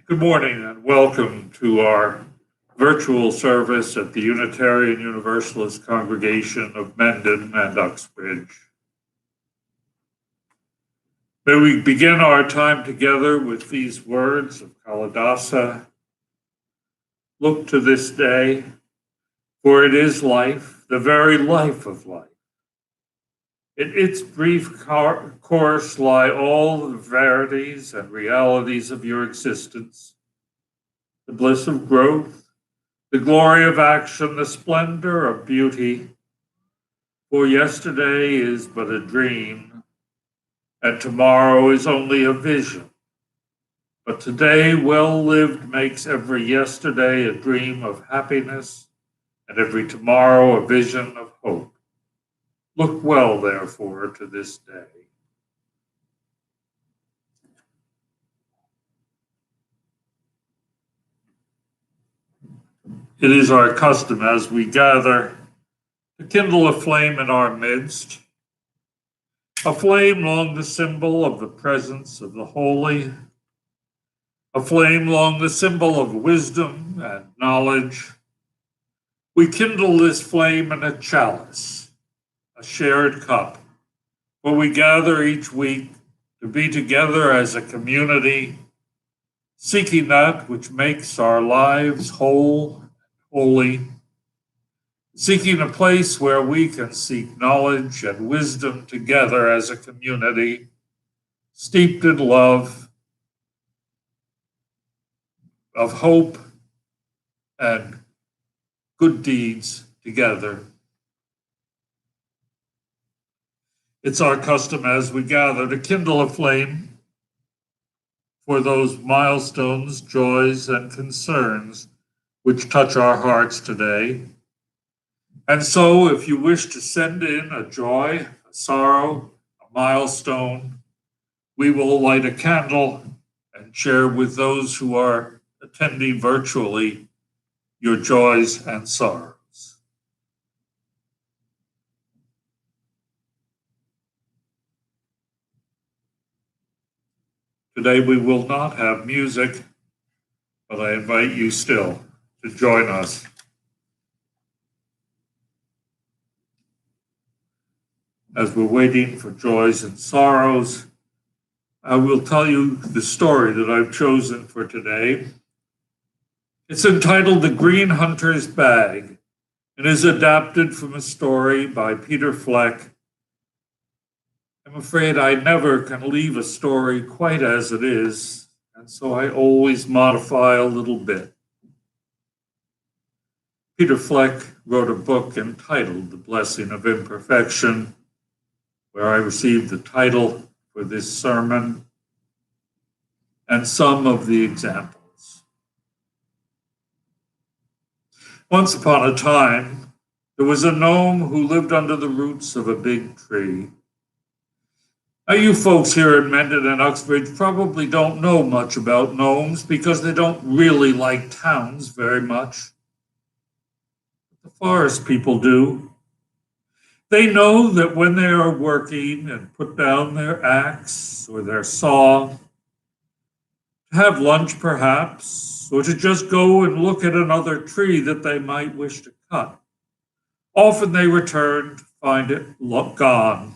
Good morning and welcome to our virtual service at the Unitarian Universalist Congregation of Mendon and Uxbridge. May we begin our time together with these words of Kalidasa. Look to this day, for it is life, the very life of life. In its brief course lie all the verities and realities of your existence, the bliss of growth, the glory of action, the splendor of beauty. For yesterday is but a dream, and tomorrow is only a vision. But today, well lived, makes every yesterday a dream of happiness, and every tomorrow a vision of hope. Look well, therefore, to this day. It is our custom as we gather to kindle a flame in our midst, a flame long the symbol of the presence of the holy, a flame long the symbol of wisdom and knowledge. We kindle this flame in a chalice, a shared cup, where we gather each week to be together as a community, seeking that which makes our lives whole and holy, seeking a place where we can seek knowledge and wisdom together as a community, steeped in love, of hope, and good deeds together. It's our custom as we gather to kindle a flame for those milestones, joys, and concerns which touch our hearts today. And so, if you wish to send in a joy, a sorrow, a milestone, we will light a candle and share with those who are attending virtually your joys and sorrows. Today we will not have music, but I invite you still to join us. As we're waiting for joys and sorrows, I will tell you the story that I've chosen for today. It's entitled The Green Hunter's Bag and is adapted from a story by Peter Fleck. I'm afraid I never can leave a story quite as it is, and so I always modify a little bit. Peter Fleck wrote a book entitled The Blessing of Imperfection, where I received the title for this sermon and some of the examples. Once upon a time, there was a gnome who lived under the roots of a big tree. Now, you folks here in Mendon and Uxbridge probably don't know much about gnomes because they don't really like towns very much. The forest people do. They know that when they are working and put down their axe or their saw, to have lunch perhaps, or to just go and look at another tree that they might wish to cut, often they return to find it gone.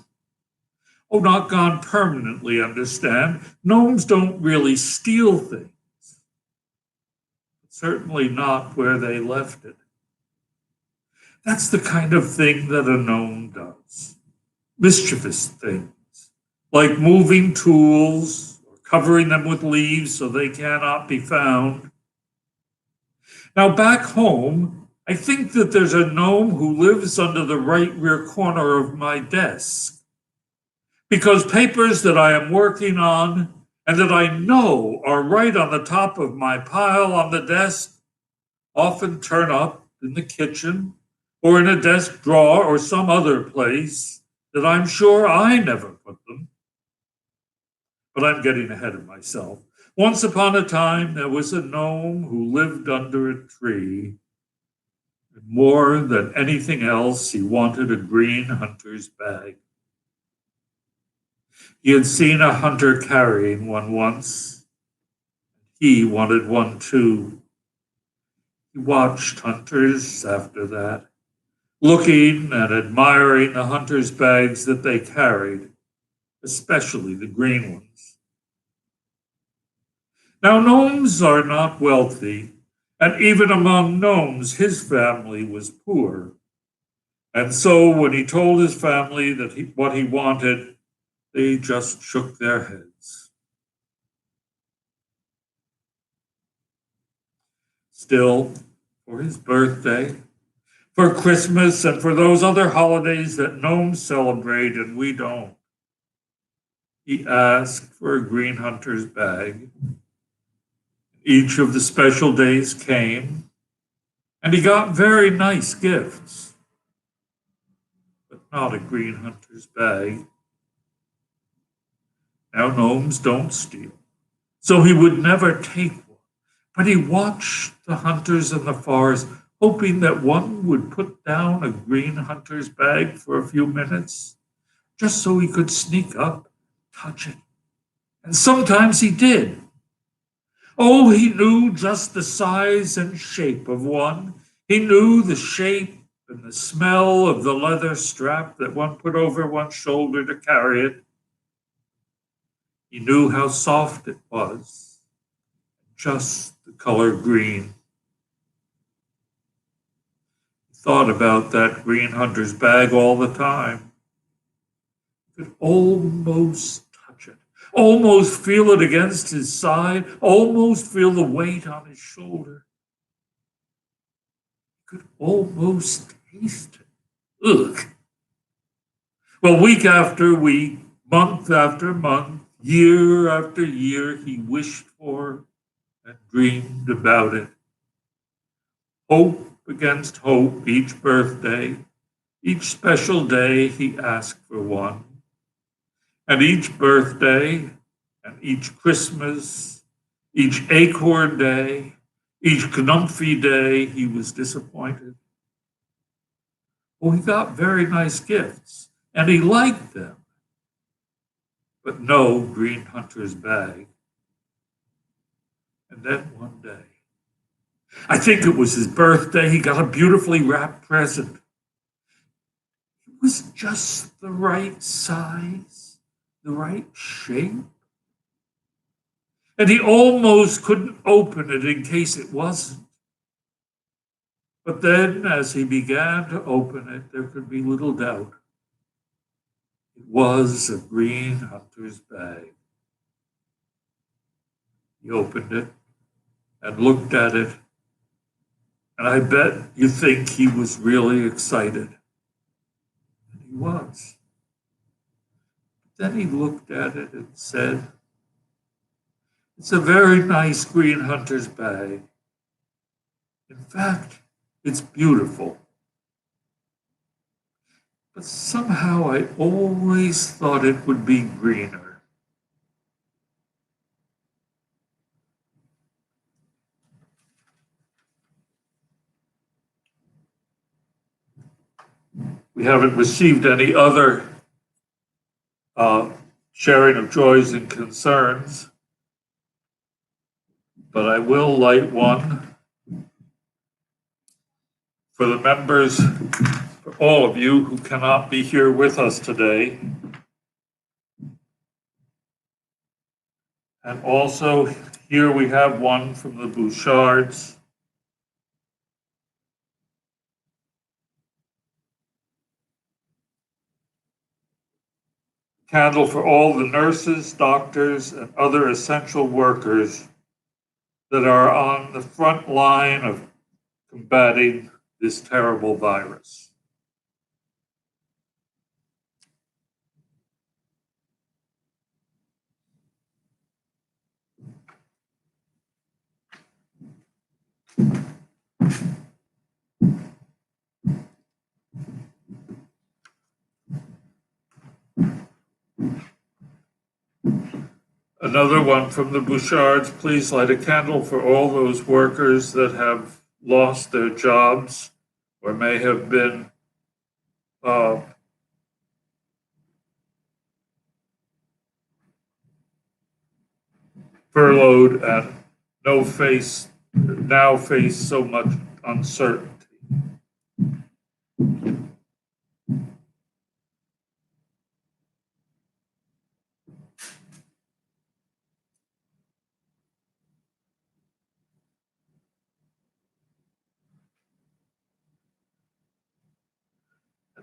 Oh, not gone permanently, understand. Gnomes don't really steal things, certainly not where they left it. That's the kind of thing that a gnome does. Mischievous things, like moving tools or covering them with leaves so they cannot be found. Now, back home, I think that there's a gnome who lives under the right rear corner of my desk, because papers that I am working on and that I know are right on the top of my pile on the desk often turn up in the kitchen or in a desk drawer or some other place that I'm sure I never put them. But I'm getting ahead of myself. Once upon a time, there was a gnome who lived under a tree. And more than anything else, he wanted a green hunter's bag. He had seen a hunter carrying one once. he wanted one too. He watched hunters after that, looking and admiring the hunters' bags that they carried, especially the green ones. Now, gnomes are not wealthy, and even among gnomes, his family was poor. And so, when he told his family what he wanted, they just shook their heads. Still, for his birthday, for Christmas, and for those other holidays that gnomes celebrate and we don't, he asked for a green hunter's bag. Each of the special days came, and he got very nice gifts, but not a green hunter's bag. Now, gnomes don't steal, so he would never take one. But he watched the hunters in the forest, hoping that one would put down a green hunter's bag for a few minutes, just so he could sneak up, touch it. And sometimes he did. Oh, he knew just the size and shape of one. He knew the shape and the smell of the leather strap that one put over one's shoulder to carry it. He knew how soft it was, just the color green. He thought about that green hunter's bag all the time. He could almost touch it, almost feel it against his side, almost feel the weight on his shoulder. He could almost taste it. Ugh. Well, week after week, month after month, year after year, he wished for and dreamed about it. Hope against hope each birthday, each special day he asked for one. And each birthday and each Christmas, each acorn day, each Knumphy day, he was disappointed. Well, he got very nice gifts, and he liked them, but no green hunter's bag. And then one day, I think it was his birthday, he got a beautifully wrapped present. It was just the right size, the right shape. And he almost couldn't open it in case it wasn't. But then, as he began to open it, there could be little doubt. It was a green hunter's bag. He opened it and looked at it, and I bet you think he was really excited. And he was. Then he looked at it and said, "It's a very nice green hunter's bag. In fact, it's beautiful. But somehow I always thought it would be greener." We haven't received any other uh, sharing of joys and concerns, but I will light one for the members, for all of you who cannot be here with us today. And also, here we have one from the Bouchards. Candle for all the nurses, doctors, and other essential workers that are on the front line of combating this terrible virus. Another one from the Bouchards. Please light a candle for all those workers that have lost their jobs or may have been uh, furloughed and now face so much uncertainty.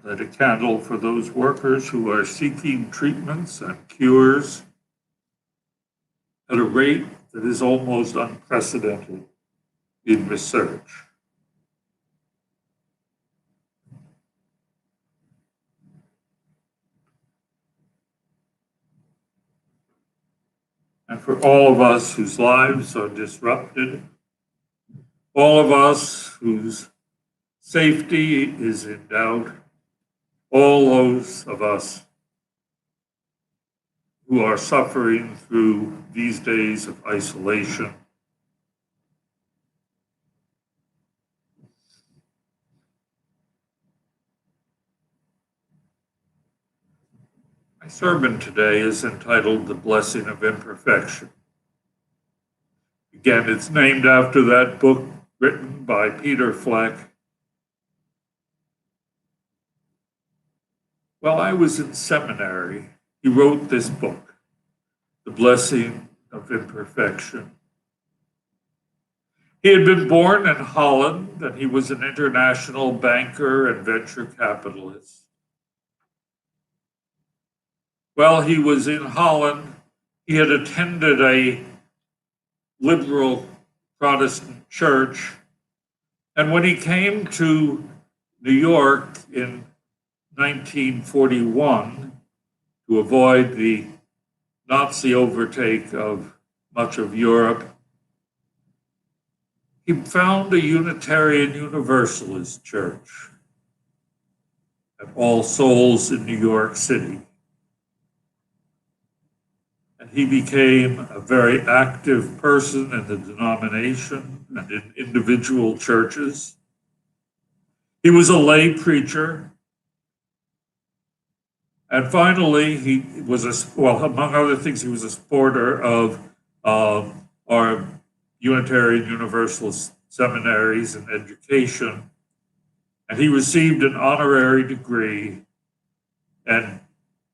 Light a candle for those workers who are seeking treatments and cures at a rate that is almost unprecedented in research. And for all of us whose lives are disrupted, all of us whose safety is in doubt, all those of us who are suffering through these days of isolation, my sermon today is entitled The Blessing of Imperfection. Again, it's named after that book written by Peter Fleck. While I was in seminary, he wrote this book, The Blessing of Imperfection. He had been born in Holland, and he was an international banker and venture capitalist. While he was in Holland, he had attended a liberal Protestant church, and when he came to New York in 1941 to avoid the Nazi overtake of much of Europe, he found a Unitarian Universalist church at All Souls in New York City. And he became a very active person in the denomination and in individual churches. He was a lay preacher. And finally, he was among other things, he was a supporter of our Unitarian Universalist seminaries and education. And he received an honorary degree. And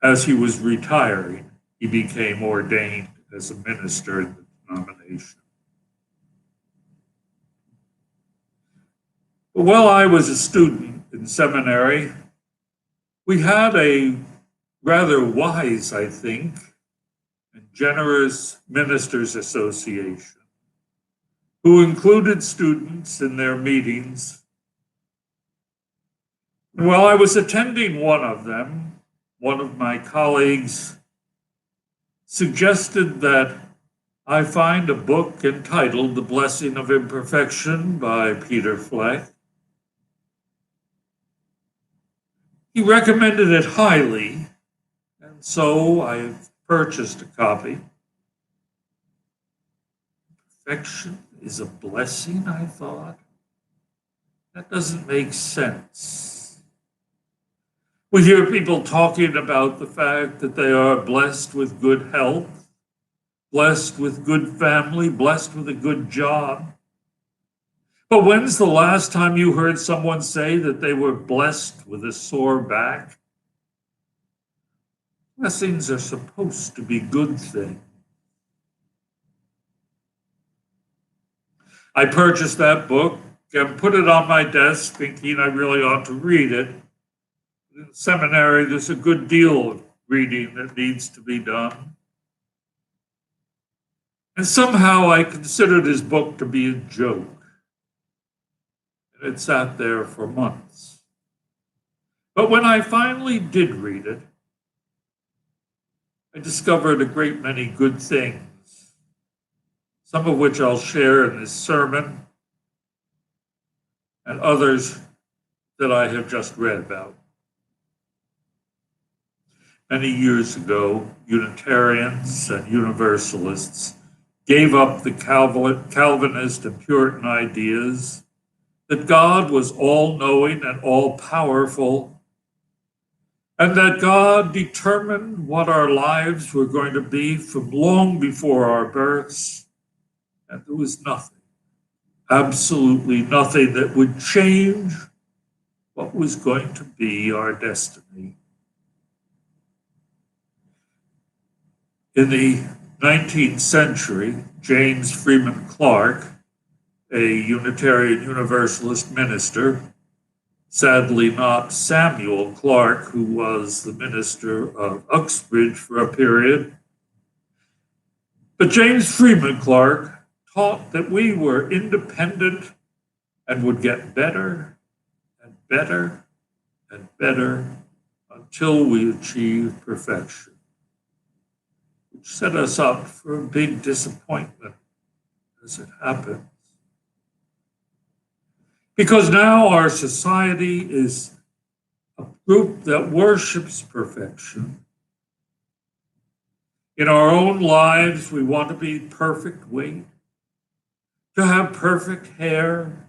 as he was retiring, he became ordained as a minister in the denomination. But while I was a student in seminary, we had a rather wise, I think, and generous ministers' association who included students in their meetings. And while I was attending one of them, one of my colleagues suggested that I find a book entitled The Blessing of Imperfection by Peter Fleck. He recommended it highly, and so I purchased a copy. Perfection is a blessing, I thought. That doesn't make sense. We hear people talking about the fact that they are blessed with good health, blessed with good family, blessed with a good job. But when's the last time you heard someone say that they were blessed with a sore back? Blessings are supposed to be good things. I purchased that book and put it on my desk thinking I really ought to read it. In seminary, there's a good deal of reading that needs to be done. And somehow I considered his book to be a joke. And it sat there for months. But when I finally did read it, I discovered a great many good things, some of which I'll share in this sermon, and others that I have just read about. Many years ago, Unitarians and Universalists gave up the Calvinist and Puritan ideas that God was all-knowing and all-powerful, and that God determined what our lives were going to be from long before our births, And there was nothing, absolutely nothing that would change what was going to be our destiny. In the 19th century, James Freeman Clarke, a Unitarian Universalist minister, sadly not Samuel Clarke, who was the minister of Uxbridge for a period, but James Freeman Clarke taught that we were independent and would get better and better and better until we achieved perfection, which set us up for a big disappointment as it happens. Because now our society is a group that worships perfection. In our own lives, we want to be perfect weight, to have perfect hair.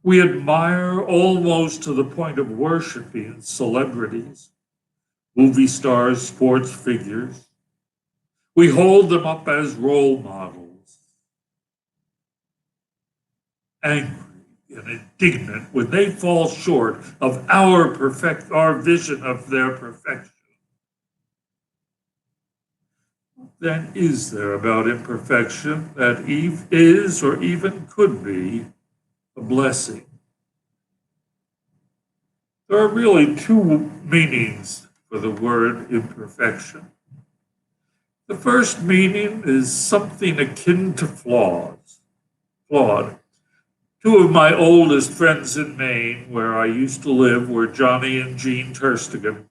We admire almost to the point of worshiping celebrities, movie stars, sports figures. We hold them up as role models, angry and indignant when they fall short of our vision of their perfection. Then is there about imperfection that is or even could be a blessing? There are really two meanings for the word imperfection. The first meaning is something akin to flawed. Two of my oldest friends in Maine, where I used to live, were Johnny and Jean Terstigan.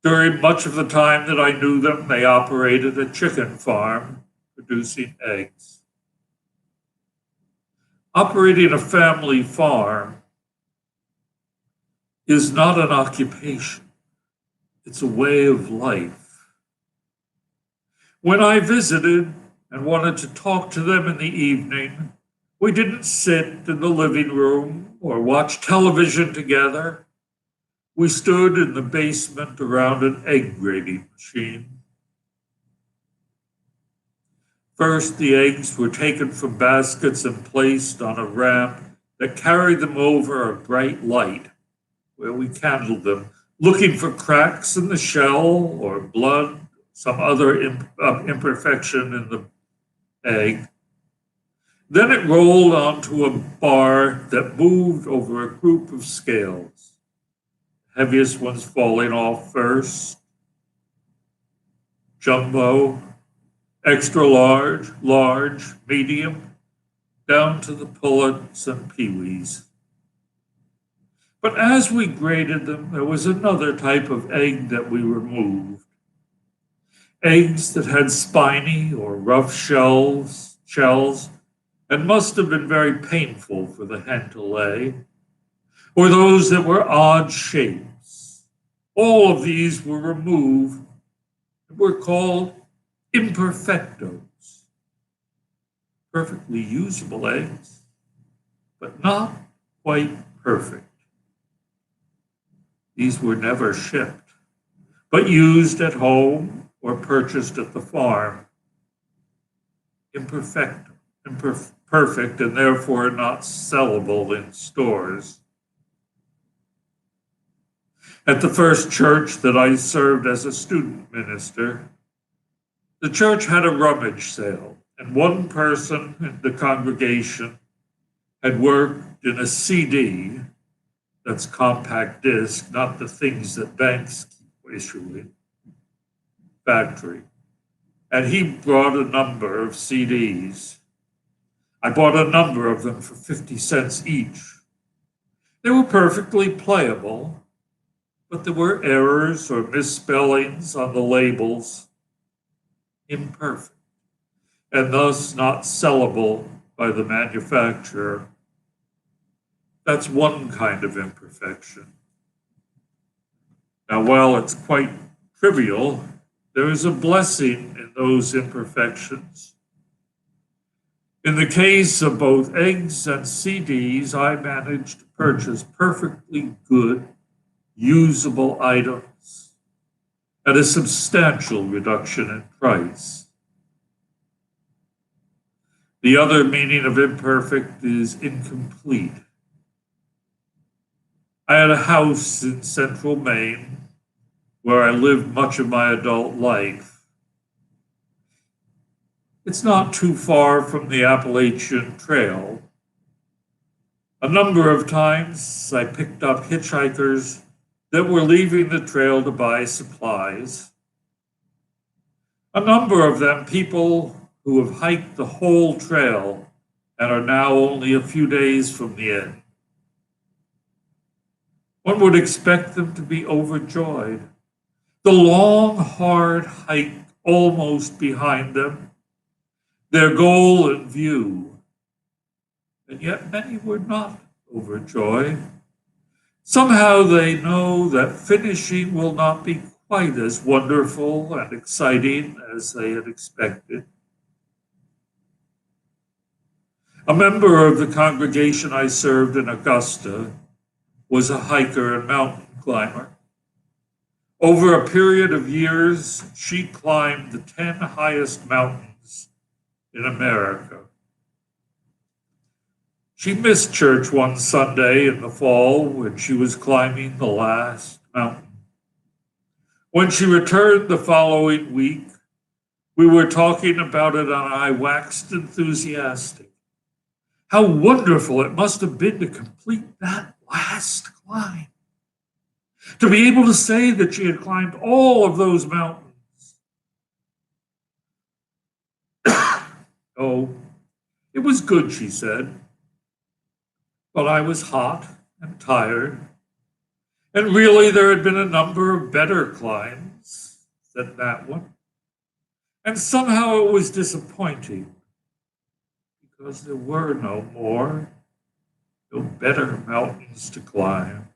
During much of the time that I knew them, they operated a chicken farm producing eggs. Operating a family farm is not an occupation, it's a way of life. When I visited and wanted to talk to them in the evening, we didn't sit in the living room or watch television together. We stood in the basement around an egg grating machine. First, the eggs were taken from baskets and placed on a ramp that carried them over a bright light, where we candled them, looking for cracks in the shell or blood, some other imperfection in the egg. Then it rolled onto a bar that moved over a group of scales. Heaviest ones falling off first, jumbo, extra large, large, medium, down to the pullets and peewees. But as we graded them, there was another type of egg that we removed. Eggs that had spiny or rough shells, and must have been very painful for the hen to lay, or those that were odd shapes. All of these were removed and were called imperfectos, perfectly usable eggs, but not quite perfect. These were never shipped, but used at home or purchased at the farm. Imperfect and therefore not sellable in stores. At the first church that I served as a student minister, the church had a rummage sale, and one person in the congregation had worked in a CD, that's compact disc, not the things that banks keep issuing, factory. And he brought a number of CDs. I bought a number of them for 50 cents each. They were perfectly playable, but there were errors or misspellings on the labels, imperfect, and thus not sellable by the manufacturer. That's one kind of imperfection. Now, while it's quite trivial, there is a blessing in those imperfections. In the case of both eggs and CDs, I managed to purchase perfectly good, usable items at a substantial reduction in price. The other meaning of imperfect is incomplete. I had a house in central Maine where I lived much of my adult life. It's not too far from the Appalachian Trail. A number of times I picked up hitchhikers that were leaving the trail to buy supplies. A number of them people who have hiked the whole trail and are now only a few days from the end. One would expect them to be overjoyed. The long, hard hike almost behind them, their goal in view. And yet many were not overjoyed. Somehow they know that finishing will not be quite as wonderful and exciting as they had expected. A member of the congregation I served in Augusta was a hiker and mountain climber. Over a period of years, she climbed the 10 highest mountains in America. She missed church one Sunday in the fall when she was climbing the last mountain. When she returned the following week, we were talking about it and I waxed enthusiastic. How wonderful it must have been to complete that last climb. To be able to say that she had climbed all of those mountains. Oh, it was good, she said. But I was hot and tired. And really, there had been a number of better climbs than that one. And somehow it was disappointing because there were no more, no better mountains to climb.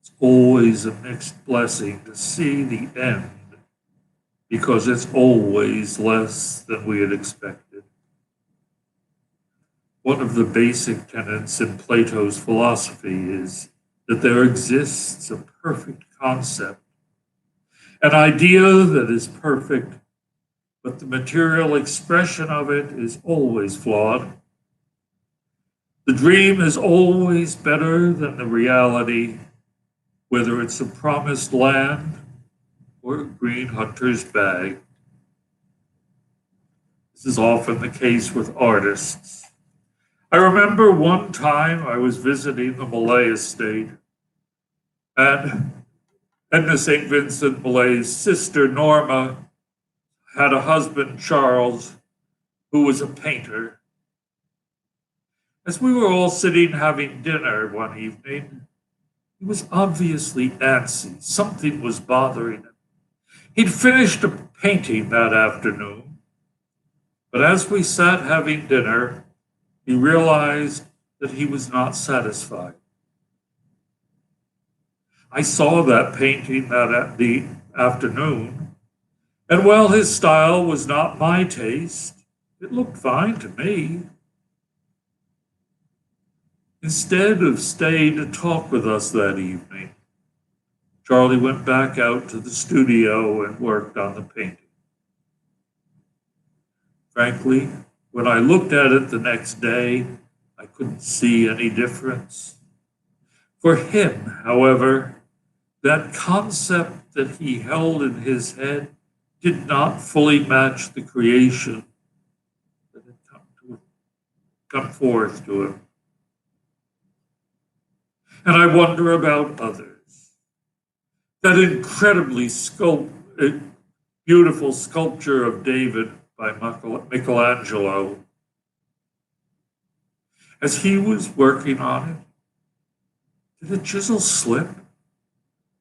It's always a mixed blessing to see the end because it's always less than we had expected. One of the basic tenets in Plato's philosophy is that there exists a perfect concept, an idea that is perfect, but the material expression of it is always flawed. The dream is always better than the reality, whether it's a promised land or a green hunter's bag. This is often the case with artists. I remember one time I was visiting the Malay estate, and Edna St. Vincent Malay's sister, Norma, had a husband, Charles, who was a painter. As we were all sitting having dinner one evening, he was obviously antsy. Something was bothering him. He'd finished a painting that afternoon, but as we sat having dinner, he realized that he was not satisfied. I saw that painting the afternoon, and while his style was not my taste, it looked fine to me. Instead of staying to talk with us that evening, Charlie went back out to the studio and worked on the painting. Frankly, when I looked at it the next day, I couldn't see any difference. For him, however, that concept that he held in his head did not fully match the creation that had come forth to him. And I wonder about others. That incredibly beautiful sculpture of David by Michelangelo. As he was working on it, did the chisel slip,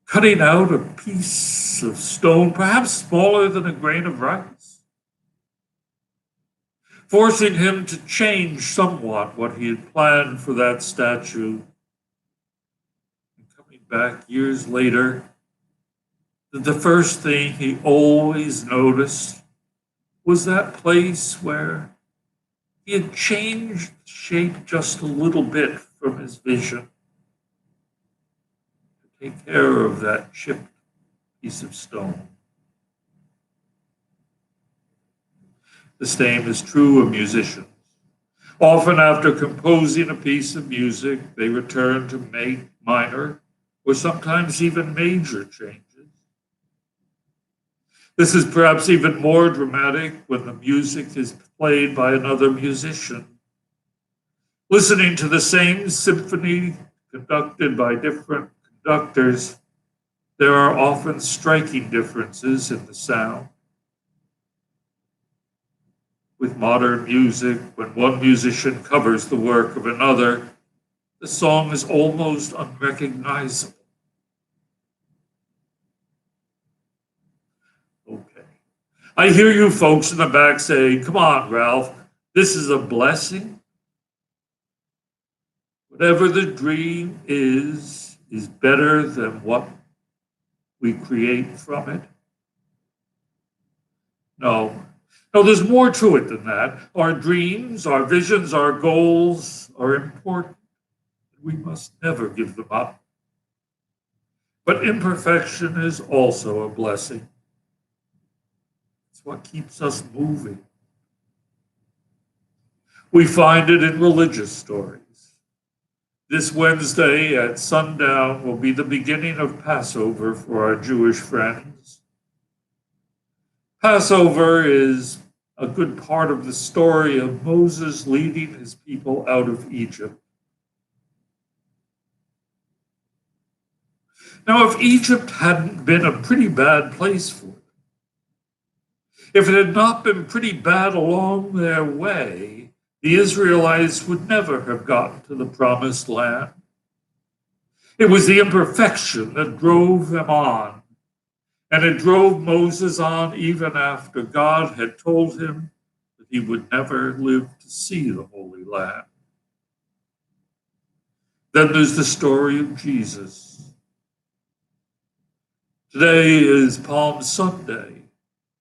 cutting out a piece of stone, perhaps smaller than a grain of rice, forcing him to change somewhat what he had planned for that statue. And coming back years later, the first thing he always noticed was that place where he had changed shape just a little bit from his vision to take care of that chipped piece of stone. The same is true of musicians. Often, after composing a piece of music, they return to make minor or sometimes even major changes. This is perhaps even more dramatic when the music is played by another musician. Listening to the same symphony conducted by different conductors, there are often striking differences in the sound. With modern music, when one musician covers the work of another, the song is almost unrecognizable. Okay. I hear you folks in the back saying, come on, Ralph, this is a blessing. Whatever the dream is better than what we create from it. No, no, there's more to it than that. Our dreams, our visions, our goals are important. We must never give them up. But imperfection is also a blessing. It's what keeps us moving. We find it in religious stories. This Wednesday at sundown will be the beginning of Passover for our Jewish friends. Passover is a good part of the story of Moses leading his people out of Egypt. Now, if Egypt hadn't been a pretty bad place for them, if it had not been pretty bad along their way, the Israelites would never have gotten to the promised land. It was the imperfection that drove them on, and it drove Moses on even after God had told him that he would never live to see the Holy Land. Then there's the story of Jesus. Today is Palm Sunday,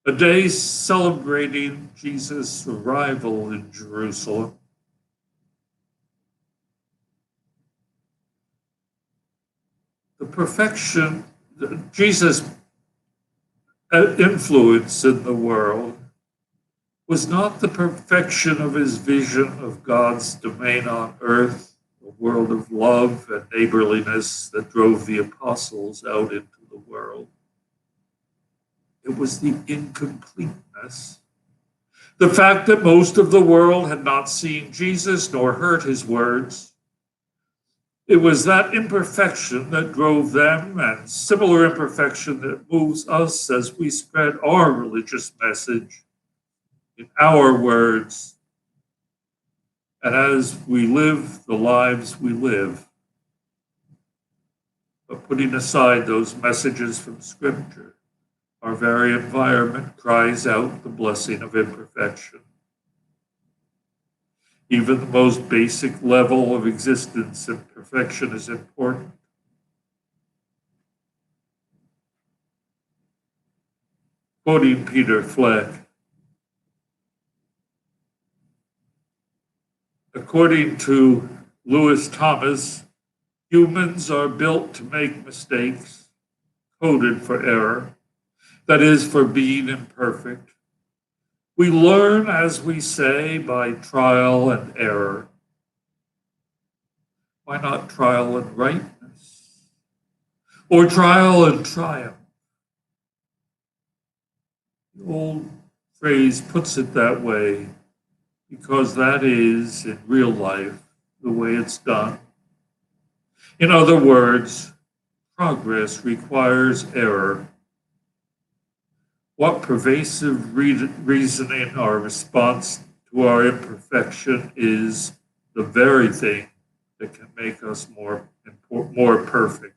a day celebrating Jesus' arrival in Jerusalem. The perfection, Jesus' influence in the world was not the perfection of his vision of God's domain on earth, a world of love and neighborliness that drove the apostles out into the world. It was the incompleteness. The fact that most of the world had not seen Jesus nor heard his words. It was that imperfection that drove them, and similar imperfection that moves us as we spread our religious message in our words and as we live the lives we live. But putting aside those messages from Scripture, our very environment cries out the blessing of imperfection. Even the most basic level of existence, imperfection is important. Quoting Peter Fleck, according to Lewis Thomas, humans are built to make mistakes, coded for error, that is, for being imperfect. We learn, as we say, by trial and error. Why not trial and rightness? Or trial and triumph? The old phrase puts it that way because that is, in real life, the way it's done. In other words, progress requires error. What pervasive reasoning our response to our imperfection is the very thing that can make us more perfect.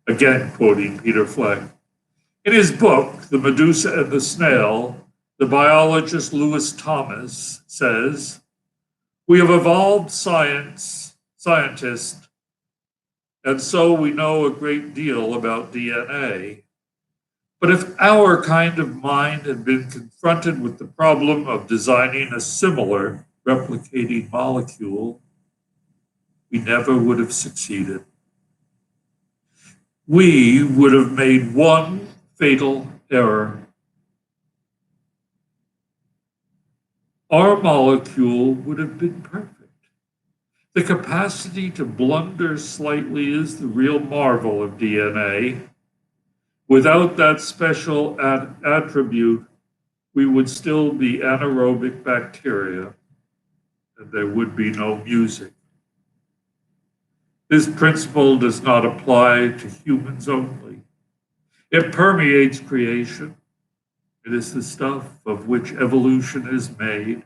Again, quoting Peter Fleck. In his book, The Medusa and the Snail, the biologist Lewis Thomas says, we have evolved scientists, and so we know a great deal about DNA. But if our kind of mind had been confronted with the problem of designing a similar replicating molecule, we never would have succeeded. We would have made one fatal error. our molecule would have been perfect. The capacity to blunder slightly is the real marvel of DNA. Without that special attribute, we would still be anaerobic bacteria and there would be no music. This principle does not apply to humans only. It permeates creation. It is the stuff of which evolution is made.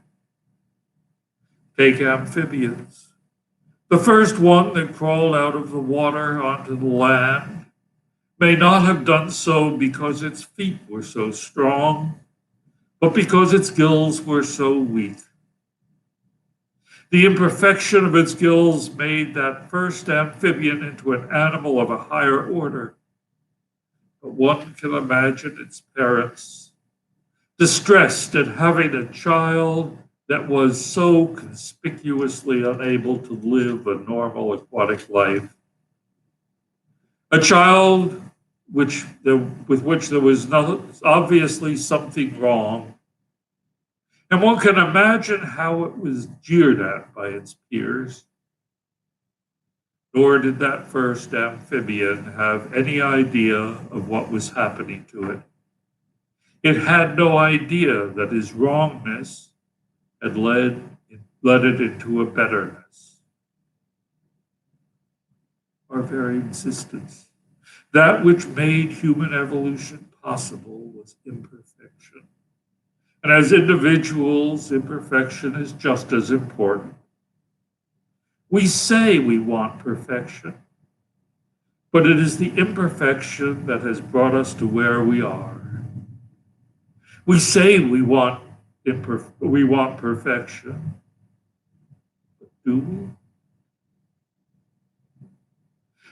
Take amphibians. The first one that crawled out of the water onto the land may not have done so because its feet were so strong, but because its gills were so weak. The imperfection of its gills made that first amphibian into an animal of a higher order. But one can imagine its parents distressed at having a child that was so conspicuously unable to live a normal aquatic life. A child with which there was obviously something wrong. And one can imagine how it was jeered at by its peers. Nor did that first amphibian have any idea of what was happening to it. It had no idea that his wrongness had led it into a betterness. Our very existence, that which made human evolution possible, was imperfection. And as individuals, imperfection is just as important. We say we want perfection, but it is the imperfection that has brought us to where we are. We say we want perfection, but do we?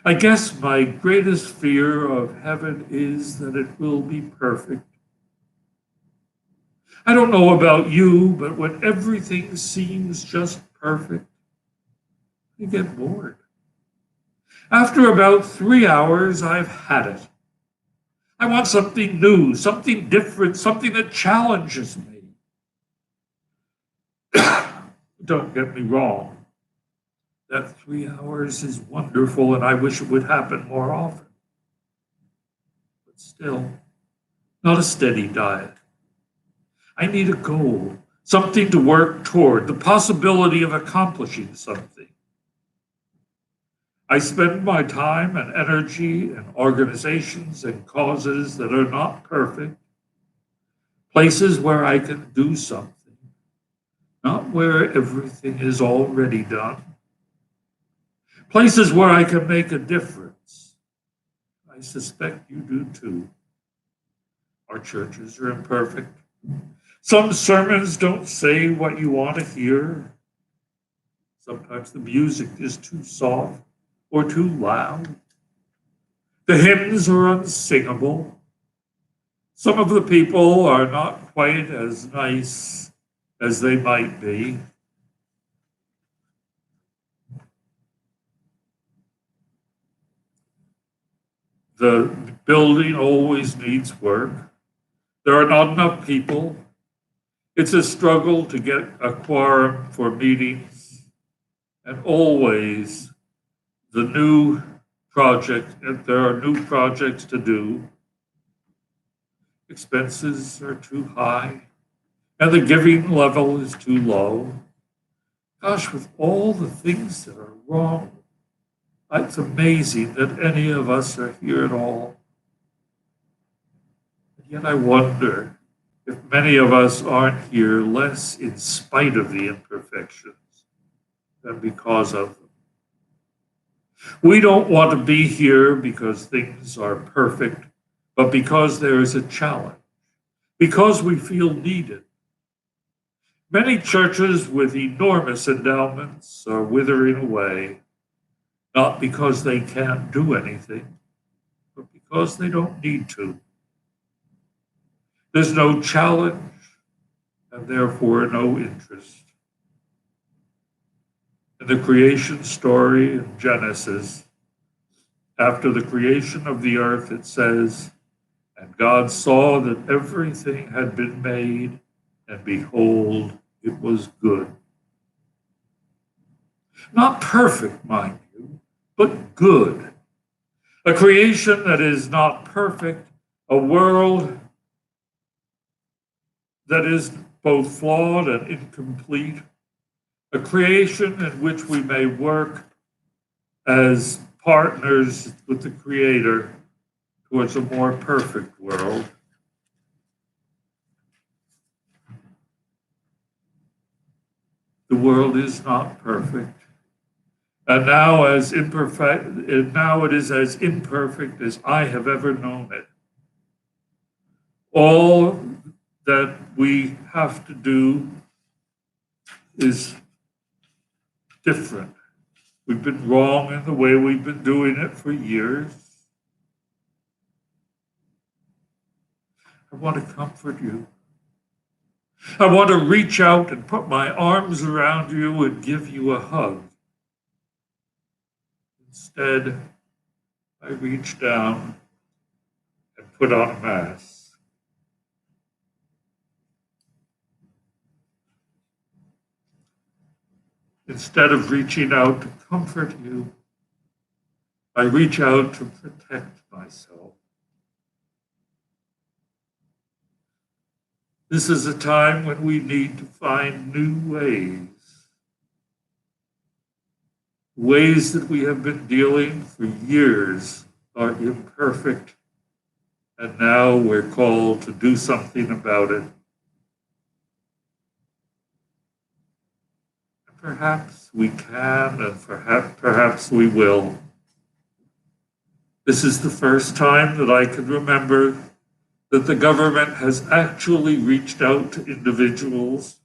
I guess my greatest fear of heaven is that it will be perfect. I don't know about you, but when everything seems just perfect, I get bored. After about 3 hours, I've had it. I want something new, something different, something that challenges me. Don't get me wrong. That 3 hours is wonderful, and I wish it would happen more often. But still, not a steady diet. I need a goal, something to work toward, the possibility of accomplishing something. I spend my time and energy in organizations and causes that are not perfect, places where I can do something, not where everything is already done, places where I can make a difference. I suspect you do too. Our churches are imperfect. Some sermons don't say what you want to hear. Sometimes the music is too soft or too loud. The hymns are unsingable. Some of the people are not quite as nice as they might be. The building always needs work. There are not enough people. It's a struggle to get a quorum for meetings, and always the new project, if there are new projects to do, expenses are too high, and the giving level is too low. Gosh, with all the things that are wrong, it's amazing that any of us are here at all. And yet I wonder if many of us aren't here less in spite of the imperfections than because of them. We don't want to be here because things are perfect, but because there is a challenge, because we feel needed. Many churches with enormous endowments are withering away, not because they can't do anything, but because they don't need to. There's no challenge and therefore no interest. In the creation story in Genesis, after the creation of the earth, it says, "And God saw that everything had been made, and behold, it was good. Not perfect, mind you, but good. A creation that is not perfect, a world that is both flawed and incomplete, a creation in which we may work as partners with the Creator towards a more perfect world. The world is not perfect. And now it is as imperfect as I have ever known it. All that we have to do is different. We've been wrong in the way we've been doing it for years. I want to comfort you. I want to reach out and put my arms around you and give you a hug. Instead, I reach down and put on a mask. Instead of reaching out to comfort you, I reach out to protect myself. This is a time when we need to find new ways that we have been dealing for years are imperfect, and now we're called to do something about it. And perhaps we can, and perhaps we will. This is the first time that I can remember that the government has actually reached out to individuals.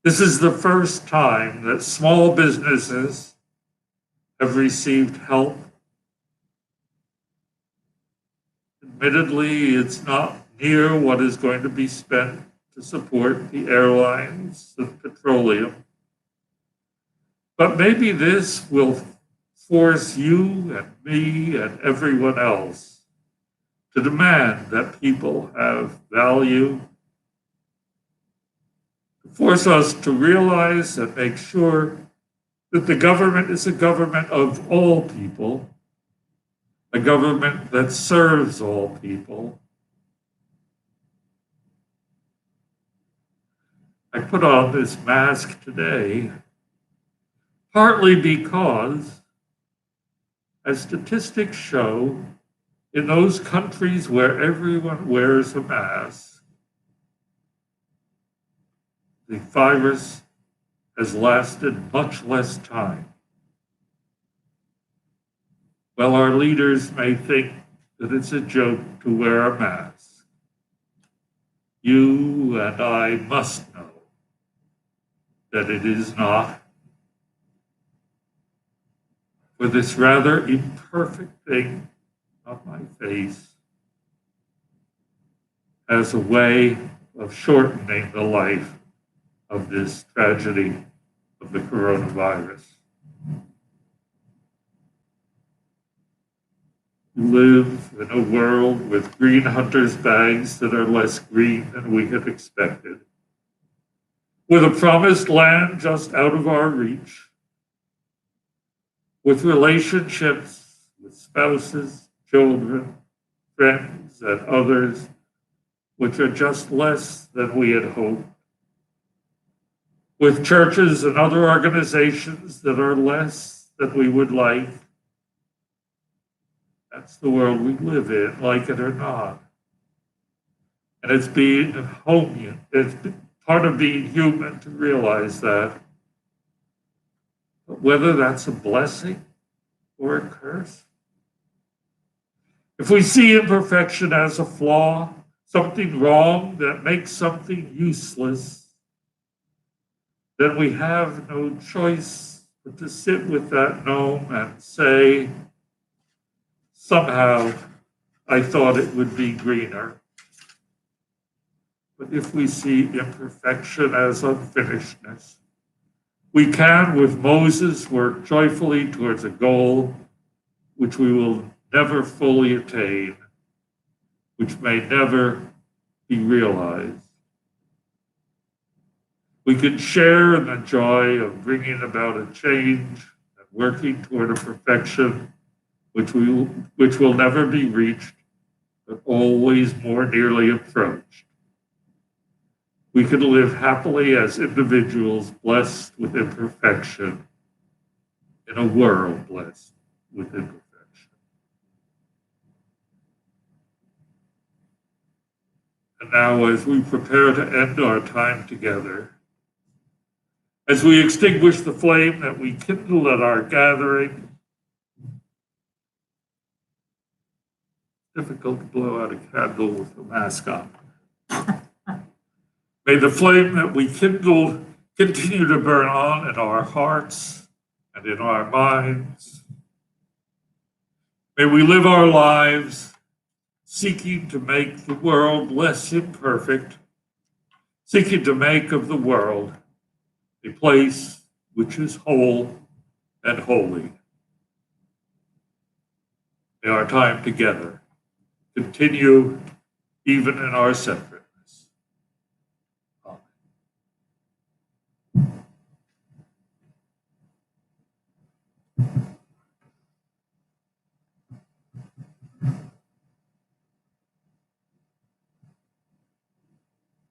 This is the first time that small businesses have received help. Admittedly, it's not near what is going to be spent to support the airlines and petroleum. But maybe this will force you and me and everyone else to demand that people have value, to force us to realize and make sure that the government is a government of all people, a government that serves all people. I put on this mask today partly because, as statistics show, in those countries where everyone wears a mask, the virus has lasted much less time. Well, our leaders may think that it's a joke to wear a mask. You and I must know that it is not. For this rather imperfect thing on my face as a way of shortening the life of this tragedy of the coronavirus. We live in a world with green hunters' bags that are less green than we had expected, with a promised land just out of our reach, with relationships with spouses, children, friends, and others, which are just less than we had hoped, with churches and other organizations that are less than we would like. That's the world we live in, like it or not. And it's part of being human to realize that. But whether that's a blessing or a curse, if we see imperfection as a flaw, something wrong that makes something useless, then we have no choice but to sit with that gnome and say, somehow I thought it would be greener. But if we see imperfection as unfinishedness, we can, with Moses, work joyfully towards a goal which we will never fully attain, which may never be realized. We can share in the joy of bringing about a change and working toward a perfection which will never be reached, but always more nearly approached. We can live happily as individuals blessed with imperfection in a world blessed with imperfection. And now, as we prepare to end our time together, as we extinguish the flame that we kindle at our gathering, difficult to blow out a candle with a mask on. May the flame that we kindle continue to burn on in our hearts and in our minds. May we live our lives seeking to make the world less imperfect, seeking to make of the world a place which is whole and holy. May our time together continue even in our separation.